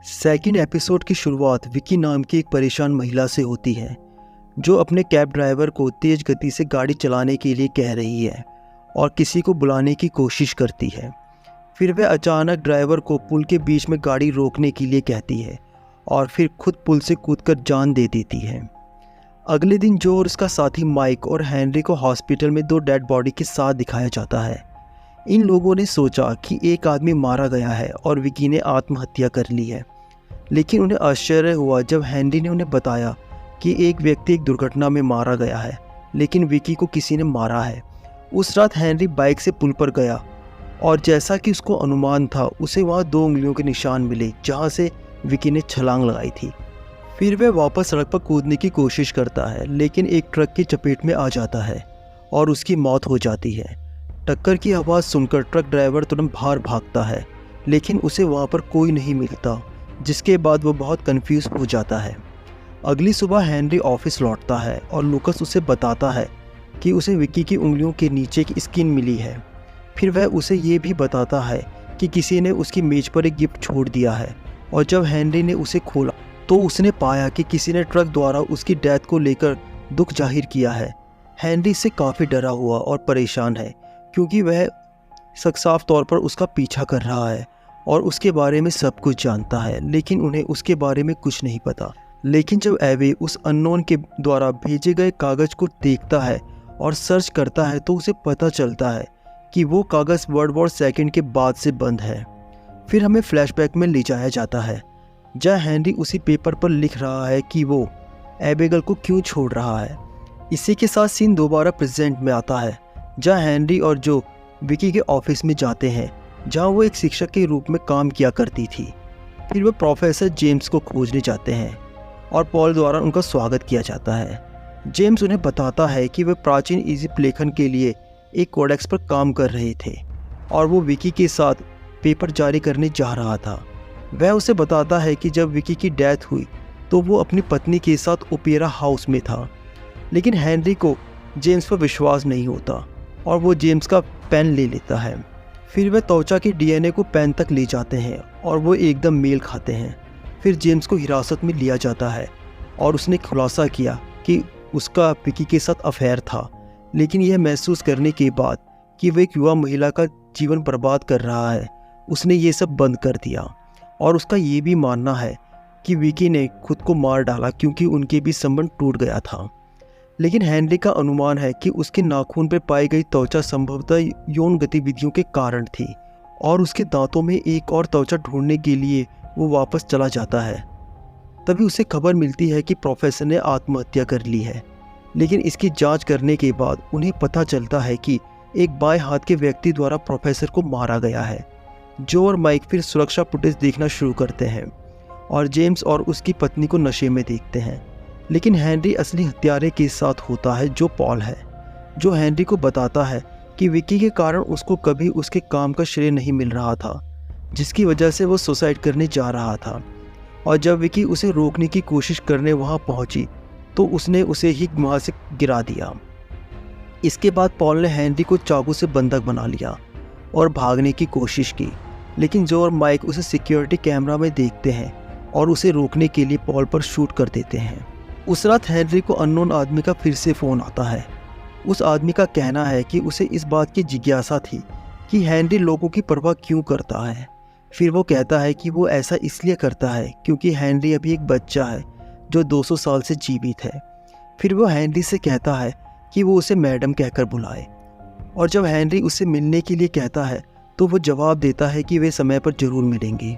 Second episode की शुरुआत विकी नाम की एक परेशान महिला से होती है जो अपने कैब ड्राइवर को तेज़ गति से गाड़ी चलाने के लिए कह रही है और किसी को बुलाने की कोशिश करती है। फिर वह अचानक ड्राइवर को पुल के बीच में गाड़ी रोकने के लिए कहती है और फिर खुद पुल से कूदकर जान दे देती है। अगले दिन जो और उसका साथी माइक और हेनरी को हॉस्पिटल में 2 डेड बॉडी के साथ दिखाया जाता है। इन लोगों ने सोचा कि एक आदमी मारा गया है और विकी ने आत्महत्या कर ली है, लेकिन उन्हें आश्चर्य हुआ जब हेनरी ने उन्हें बताया कि एक व्यक्ति एक दुर्घटना में मारा गया है, लेकिन विकी को किसी ने मारा है। उस रात हेनरी बाइक से पुल पर गया और जैसा कि उसको अनुमान था उसे वहाँ 2 उंगलियों के निशान मिले जहाँ से विकी ने छलांग लगाई थी। फिर वह वापस सड़क पर कूदने की कोशिश करता है, लेकिन एक ट्रक की चपेट में आ जाता है और उसकी मौत हो जाती है। टक्कर की आवाज़ सुनकर ट्रक ड्राइवर तुरंत बाहर भागता है, लेकिन उसे वहाँ पर कोई नहीं मिलता, जिसके बाद वो बहुत कंफ्यूज हो जाता है। अगली सुबह हेनरी ऑफिस लौटता है और लूकस उसे बताता है कि उसे विकी की उंगलियों के नीचे की स्किन मिली है। फिर वह उसे ये भी बताता है कि किसी ने उसकी मेज पर एक गिफ्ट छोड़ दिया है, और जब हेनरी ने उसे खोला तो उसने पाया कि किसी ने ट्रक द्वारा उसकी डेथ को लेकर दुख जाहिर किया है। हेनरी इससे काफ़ी डरा हुआ और परेशान है, क्योंकि वह साफ तौर पर उसका पीछा कर रहा है और उसके बारे में सब कुछ जानता है, लेकिन उन्हें उसके बारे में कुछ नहीं पता। लेकिन जब एवे उस अननोन के द्वारा भेजे गए कागज़ को देखता है और सर्च करता है तो उसे पता चलता है कि वो कागज़ वर्ल्ड वॉर सेकंड के बाद से बंद है। फिर हमें फ्लैशबैक में ले जाया जाता है जहाँ हेनरी उसी पेपर पर लिख रहा है कि वो एबेगल को क्यों छोड़ रहा है। इसी के साथ सीन दोबारा प्रेजेंट में आता है जहाँ हेनरी और जो विकी के ऑफिस में जाते हैं, जहाँ वो एक शिक्षक के रूप में काम किया करती थी। फिर वो प्रोफेसर जेम्स को खोजने जाते हैं और पॉल द्वारा उनका स्वागत किया जाता है। जेम्स उन्हें बताता है कि वे प्राचीन इजिप्ट लेखन के लिए एक कोडेक्स पर काम कर रहे थे और वो विकी के साथ पेपर जारी करने जा रहा था। वह उसे बताता है कि जब विकी की डेथ हुई तो वो अपनी पत्नी के साथ ओपेरा हाउस में था, लेकिन हेनरी को जेम्स पर विश्वास नहीं होता और वो जेम्स का पेन ले लेता है। फिर वह त्वचा के डीएनए को पेन तक ले जाते हैं और वो एकदम मेल खाते हैं। फिर जेम्स को हिरासत में लिया जाता है और उसने खुलासा किया कि उसका विकी के साथ अफेयर था, लेकिन यह महसूस करने के बाद कि वह एक युवा महिला का जीवन बर्बाद कर रहा है, उसने ये सब बंद कर दिया। और उसका ये भी मानना है कि विकी ने खुद को मार डाला क्योंकि उनके बीच संबंध टूट गया था। लेकिन हेनरी का अनुमान है कि उसके नाखून पर पाई गई त्वचा संभवतः यौन गतिविधियों के कारण थी और उसके दांतों में एक और त्वचा ढूंढने के लिए वो वापस चला जाता है। तभी उसे खबर मिलती है कि प्रोफेसर ने आत्महत्या कर ली है, लेकिन इसकी जांच करने के बाद उन्हें पता चलता है कि एक बाएं हाथ के व्यक्ति द्वारा प्रोफेसर को मारा गया है। जो और माइक फिर सुरक्षा फुटेज देखना शुरू करते हैं और जेम्स और उसकी पत्नी को नशे में देखते हैं, लेकिन हेनरी असली हत्यारे के साथ होता है जो पॉल है, जो हेनरी को बताता है कि विकी के कारण उसको कभी उसके काम का श्रेय नहीं मिल रहा था, जिसकी वजह से वो सुसाइड करने जा रहा था। और जब विकी उसे रोकने की कोशिश करने वहाँ पहुँची तो उसने उसे ही वहाँ से गिरा दिया। इसके बाद पॉल ने हेनरी को चाकू से बंधक बना लिया और भागने की कोशिश की, लेकिन जो और माइक उसे सिक्योरिटी कैमरा में देखते हैं और उसे रोकने के लिए पॉल पर शूट कर देते हैं। उस रात हेनरी को अननोन आदमी का फिर से फ़ोन आता है। उस आदमी का कहना है कि उसे इस बात की जिज्ञासा थी कि हेनरी लोगों की परवाह क्यों करता है। फिर वो कहता है कि वो ऐसा इसलिए करता है क्योंकि हेनरी अभी एक बच्चा है जो 200 साल से जीवित है। फिर वो हेनरी से कहता है कि वो उसे मैडम कहकर बुलाए, और जब हेनरी उससे मिलने के लिए कहता है तो वो जवाब देता है कि वे समय पर ज़रूर मिलेंगे।